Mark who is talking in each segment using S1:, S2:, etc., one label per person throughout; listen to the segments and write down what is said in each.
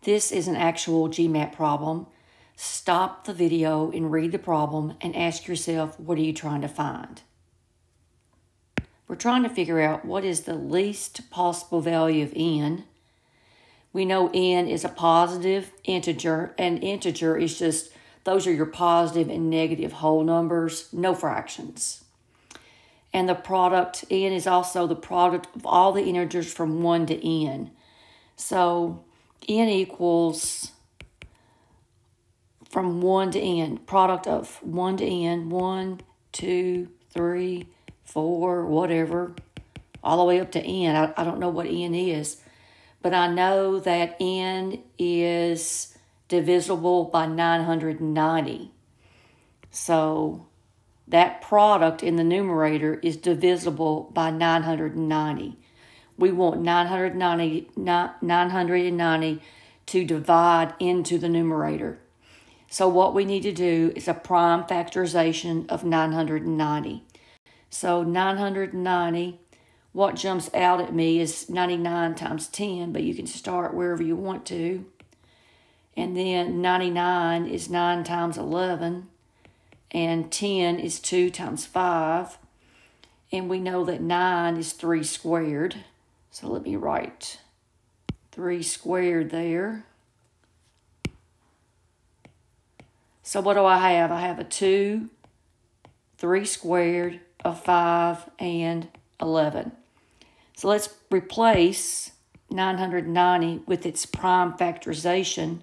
S1: This is an actual GMAT problem. Stop the video and read the problem and ask yourself, what are you trying to find? We're trying to figure out what is the least possible value of n. We know n is a positive integer, and integer is just, those are your positive and negative whole numbers, no fractions. And the product, n is also the product of all the integers from 1 to n. So n equals from 1 to n, product of 1 to n, 1, 2, 3, 4, whatever, all the way up to n. I don't know what n is, but I know that n is divisible by 990. So that product in the numerator is divisible by 990. We want 990 to divide into the numerator. So what we need to do is a prime factorization of 990. So 990, what jumps out at me is 99 times 10, but you can start wherever you want to. And then 99 is 9 times 11, and 10 is 2 times 5. And we know that 9 is 3 squared. So let me write 3 squared there. So what do I have? I have a 2, 3 squared, a 5, and 11. So let's replace 990 with its prime factorization,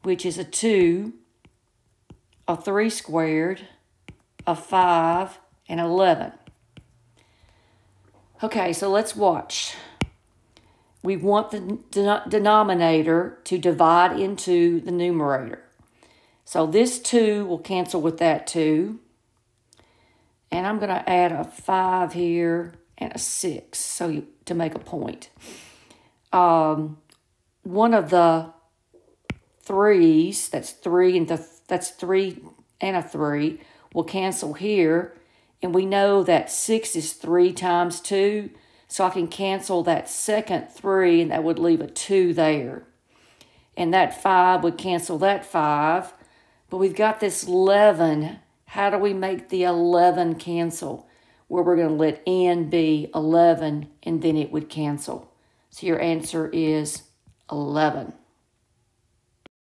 S1: which is a 2, a 3 squared, a 5, and 11. Okay, so let's watch. We want the denominator to divide into the numerator. So this 2 will cancel with that 2. And I'm going to add a 5 here and a 6 to make a point. One of the 3's, that's 3 and that's 3 and a 3, will cancel here. And we know that 6 is 3 times 2, so I can cancel that second 3, and that would leave a 2 there. And that 5 would cancel that 5. But we've got this 11. How do we make the 11 cancel? Well, we're going to let n be 11, and then it would cancel. So your answer is 11.